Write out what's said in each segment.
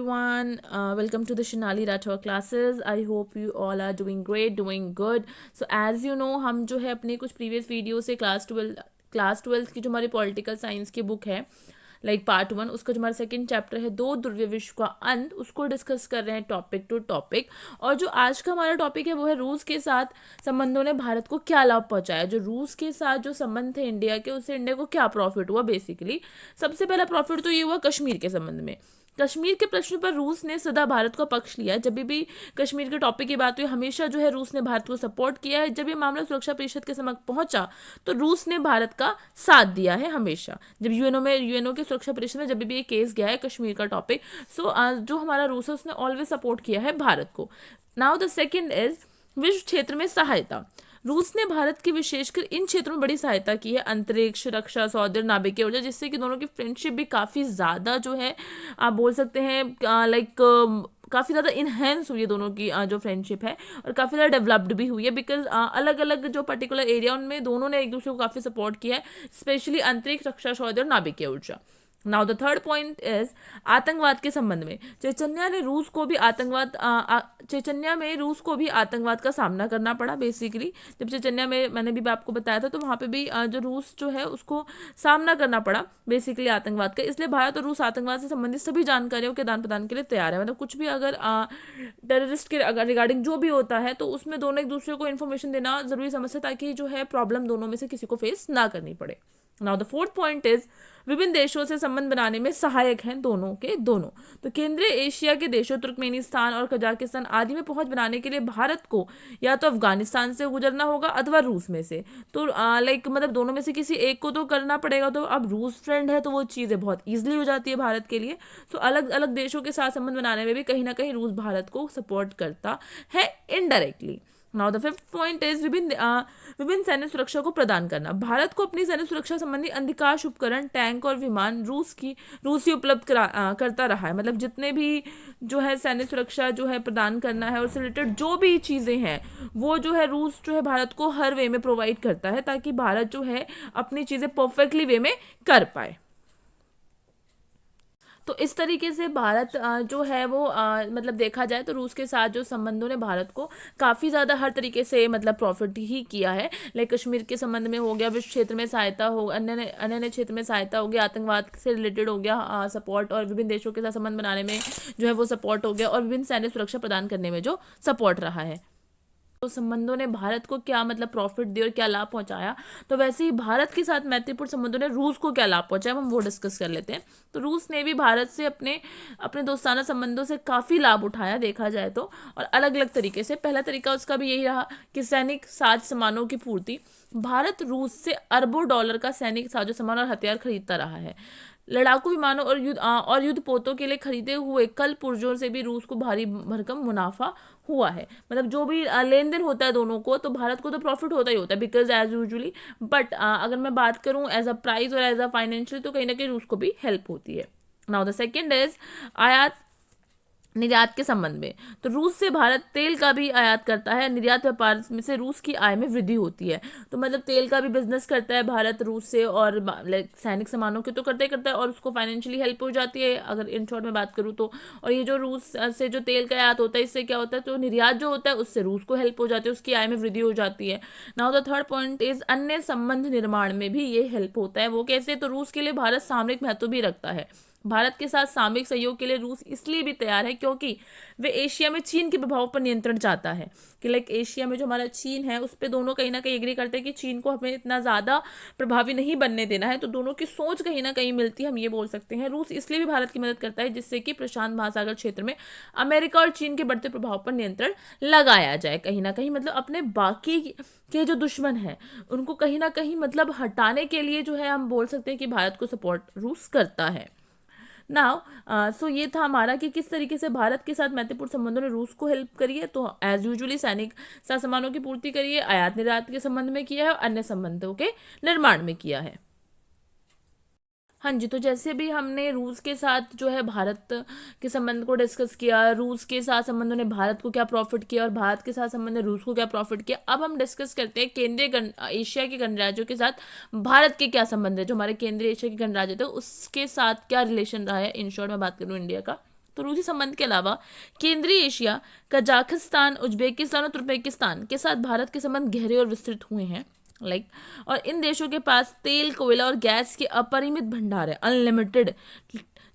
everyone. Welcome to the Shinali Rathore classes. I hope you all are doing great, doing good. So as you know, हम जो है अपने कुछ previous video से class twelfth की जो हमारी पॉलिटिकल साइंस की बुक है पार्ट 1, उसका जो हमारा सेकंड चैप्टर है दो ध्रुवीय विश्व का अंत, उसको डिस्कस कर रहे हैं टॉपिक टू टॉपिक। और जो आज का हमारा टॉपिक है वो है रूस के साथ संबंधों ने भारत को क्या लाभ पहुंचाया। जो रूस के साथ जो संबंध थे इंडिया के, उससे इंडिया को क्या प्रॉफिट हुआ। बेसिकली सबसे पहला प्रॉफिट तो ये हुआ कश्मीर के संबंध में। कश्मीर के प्रश्न पर रूस ने सदा भारत का पक्ष लिया। जब भी कश्मीर के टॉपिक की बात हुई, हमेशा जो है रूस ने भारत को सपोर्ट किया है। जब ये मामला सुरक्षा परिषद के समक्ष पहुंचा तो रूस ने भारत का साथ दिया है हमेशा। जब यूएनओ के सुरक्षा परिषद में जब भी ये केस गया है कश्मीर का टॉपिक, सो जो हमारा रूस है उसने ऑलवेज सपोर्ट किया है भारत को। नाउ द सेकेंड इज विश्व क्षेत्र में सहायता। रूस ने भारत की विशेषकर इन क्षेत्रों में बड़ी सहायता की है, अंतरिक्ष, रक्षा, सौदर्य, नाभिकीय ऊर्जा, जिससे कि दोनों की फ्रेंडशिप भी काफ़ी ज़्यादा जो है आप बोल सकते हैं काफ़ी ज़्यादा इन्हेंस हुई है दोनों की जो फ्रेंडशिप है, और काफ़ी ज़्यादा डेवलप्ड भी हुई है। बिकॉज अलग अलग जो पर्टिकुलर एरिया उनमें दोनों ने एक दूसरे को काफ़ी सपोर्ट किया है, स्पेशली अंतरिक्ष, रक्षा, सौदर्य और नाभिकीय ऊर्जा। Now the third point is आतंकवाद के संबंध में चेचन्या में रूस को भी आतंकवाद का सामना करना पड़ा। बेसिकली जब चेचन्या में मैंने भी आपको बताया था, तो वहाँ पे भी जो रूस जो है उसको सामना करना पड़ा बेसिकली आतंकवाद का। इसलिए भारत और रूस आतंकवाद से संबंधित सभी जानकारियों के आदान प्रदान के लिए तैयार है। मतलब कुछ भी अगर टेररिस्ट के अगर रिगार्डिंग जो भी होता है, तो उसमें दोनों एक दूसरे को इन्फॉर्मेशन देना जरूरी समझते, ताकि जो है प्रॉब्लम दोनों में से किसी को फेस ना करनी पड़े। Now the fourth point is विभिन्न देशों से संबंध बनाने में सहायक हैं दोनों के दोनों। तो केंद्रीय एशिया के देशों तुर्कमेनिस्तान और कजाकिस्तान आदि में पहुंच बनाने के लिए भारत को या तो अफगानिस्तान से गुजरना होगा अथवा रूस में से। तो मतलब दोनों में से किसी एक को तो करना पड़ेगा। तो अब रूस फ्रेंड है तो वो चीज़ें बहुत ईजिली हो जाती है भारत के लिए। तो अलग अलग देशों के साथ संबंध बनाने में भी कहीं ना कहीं रूस भारत को सपोर्ट करता है indirectly. Now the fifth point is विभिन्न सैन्य सुरक्षा को प्रदान करना। भारत को अपनी सैन्य सुरक्षा संबंधी अधिकांश उपकरण, टैंक और विमान रूस ही उपलब्ध करता रहा है। मतलब जितने भी जो है सैन्य सुरक्षा जो है प्रदान करना है और उससे रिलेटेड जो भी चीज़ें हैं, वो जो है रूस जो है भारत को हर वे में प्रोवाइड करता है, ताकि भारत जो है अपनी चीज़ें परफेक्टली वे में कर पाए। तो इस तरीके से भारत जो है वो मतलब देखा जाए तो रूस के साथ जो संबंधों ने भारत को काफ़ी ज़्यादा हर तरीके से मतलब प्रॉफिट ही किया है। लाइक कश्मीर के संबंध में हो गया, विश्व क्षेत्र में सहायता हो, अन्य क्षेत्र में सहायता हो गया, आतंकवाद से रिलेटेड हो गया सपोर्ट, और विभिन्न देशों के साथ संबंध बनाने में जो है वो सपोर्ट हो गया, और विभिन्न सैन्य सुरक्षा प्रदान करने में जो सपोर्ट रहा है। तो संबंधों ने भारत को क्या मतलब प्रॉफिट दिया और क्या लाभ पहुंचाया, तो वैसे ही भारत के साथ मैत्रीपूर्ण संबंधों ने रूस को क्या लाभ पहुंचाया, हम वो डिस्कस कर लेते हैं। तो रूस ने भी भारत से अपने अपने दोस्ताना संबंधों से काफ़ी लाभ उठाया देखा जाए तो, और अलग अलग तरीके से। पहला तरीका उसका भी यही रहा कि सैनिक साज सामानों की पूर्ति। भारत रूस से अरबों डॉलर का सैनिक साजो सामान और हथियार खरीदता रहा है। लड़ाकू विमानों और युद्ध पोतों के लिए खरीदे हुए कल पुर्जों से भी रूस को भारी भरकम मुनाफा हुआ है। मतलब जो भी लेन देन होता है दोनों को, तो भारत को तो प्रॉफिट होता ही होता है बिकॉज एज यूजुअली। बट अगर मैं बात करूं एज अ प्राइस और एज अ फाइनेंशियल, तो कहीं ना कहीं रूस को भी हेल्प होती है। नाउ द सेकेंड इज आयात निर्यात के संबंध में। तो रूस से भारत तेल का भी आयात करता है। निर्यात व्यापार में से रूस की आय में वृद्धि होती है। तो मतलब तेल का भी बिजनेस करता है भारत रूस से, और सैनिक सामानों के तो करता ही करता है, और उसको फाइनेंशियली हेल्प हो जाती है अगर इन शॉर्ट में बात करूँ तो। और ये जो रूस से जो तेल का आयात होता है, इससे क्या होता है, तो निर्यात जो होता है उससे रूस को हेल्प हो जाती है, उसकी आय में वृद्धि हो जाती है। Now the third point is अन्य संबंध निर्माण में भी ये हेल्प होता है। वो कैसे, तो रूस के लिए भारत सामरिक महत्व भी रखता है। भारत के साथ सामरिक सहयोग के लिए रूस इसलिए भी तैयार है क्योंकि वे एशिया में चीन के प्रभाव पर नियंत्रण चाहता है। कि लाइक एशिया में जो हमारा चीन है, उस पर दोनों कहीं ना कहीं एग्री करते हैं कि चीन को हमें इतना ज़्यादा प्रभावी नहीं बनने देना है। तो दोनों की सोच कहीं ना कहीं मिलती है, हम ये बोल सकते हैं। रूस इसलिए भी भारत की मदद करता है जिससे कि प्रशांत महासागर क्षेत्र में अमेरिका और चीन के बढ़ते प्रभाव पर नियंत्रण लगाया जाए। कहीं ना कहीं मतलब अपने बाकी के जो दुश्मन हैं उनको कहीं ना कहीं मतलब हटाने के लिए जो है हम बोल सकते हैं कि भारत को सपोर्ट रूस करता है। नाउ सो ये था हमारा कि किस तरीके से भारत के साथ मैत्रीपूर्ण संबंधों ने रूस को हेल्प करी है। तो एज यूजुअली सैनिक साथ सामानों की पूर्ति करी है, आयात निर्यात के संबंध में किया है, और अन्य संबंधों के निर्माण में किया है। हाँ जी, तो जैसे भी हमने रूस के साथ जो है भारत के संबंध को डिस्कस किया, रूस के साथ संबंधों ने भारत को क्या प्रॉफिट किया और भारत के साथ संबंध ने रूस को क्या प्रॉफिट किया। अब हम डिस्कस करते हैं एशिया के गणराज्यों के साथ भारत के क्या संबंध है। जो हमारे केंद्रीय एशिया के गणराज्य थे उसके साथ क्या रिलेशन रहा है। इन शॉर्ट में बात करूँ इंडिया का, तो रूसी संबंध के अलावा केंद्रीय एशिया, कजाकिस्तान, उज्बेकिस्तान और तुर्कमेनिस्तान के साथ भारत के संबंध गहरे और विस्तृत हुए हैं। और इन देशों के पास तेल, कोयला और गैस के अपरिमित भंडार है, अनलिमिटेड,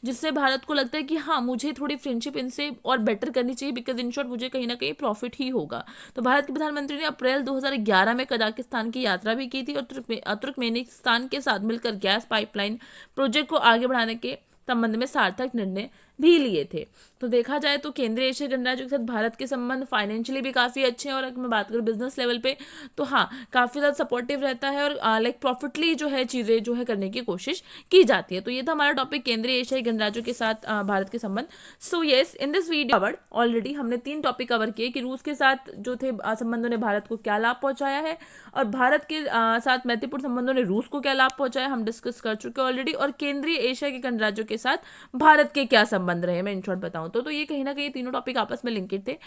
जिससे भारत को लगता है कि हाँ, मुझे थोड़ी फ्रेंडशिप इनसे और बेटर करनी चाहिए, बिकॉज इन शॉर्ट मुझे कहीं ना कहीं प्रॉफिट ही होगा। तो भारत के प्रधानमंत्री ने अप्रैल 2011 में कजाकिस्तान की यात्रा भी की थी और तुर्कमेनिस्तान के साथ मिलकर गैस पाइपलाइन प्रोजेक्ट को आगे बढ़ाने के संबंध में सार्थक निर्णय भी लिए थे। तो देखा जाए तो केंद्रीय एशियाई गणराज्यों के साथ भारत के संबंध फाइनेंशियली भी काफ़ी अच्छे हैं, और अगर मैं बात करूँ बिजनेस लेवल पे तो हाँ, काफ़ी ज़्यादा सपोर्टिव रहता है और प्रॉफिटली जो है चीज़ें जो है करने की कोशिश की जाती है। तो ये था हमारा टॉपिक, केंद्रीय एशियाई गणराज्यों के साथ भारत के संबंध। So yes, in this video covered already हमने 3 टॉपिक कवर किए कि रूस के साथ जो थे संबंधों ने भारत को क्या लाभ पहुंचाया है, और भारत के साथ मैत्रीपूर्ण संबंधों ने रूस को क्या लाभ पहुंचाया, हम डिस्कस कर चुके ऑलरेडी। और केंद्रीय एशिया के गणराज्यों के साथ भारत के क्या संबंध रहे, मैं इन शॉर्ट बताऊं तो ये कहीं ना कहीं तीनों टॉपिक आपस में लिंकेड थे।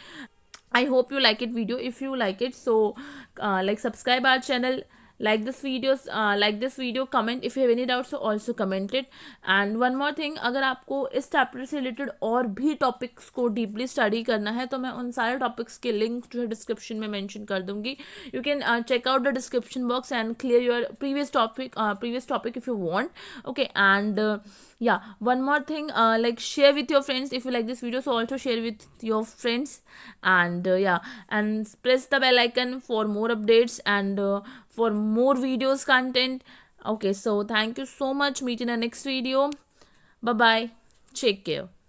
I hope you like it video. If you like it, so subscribe our channel, like this video, comment if you have any doubts, so also comment it. And one more thing, अगर आपको इस chapter से related और भी topics को deeply study करना है तो मैं उन सारे टॉपिक्स के लिंक जो है डिस्क्रिप्शन में मेंशन कर दूंगी। You can check out the description box and clear your previous topic if you want. Okay, and yeah, one more thing, share with your friends if you like this video, so also share with your friends. And and press the bell icon for more updates and for more videos content. Okay, so thank you so much, meet in the next video. Bye bye, take care.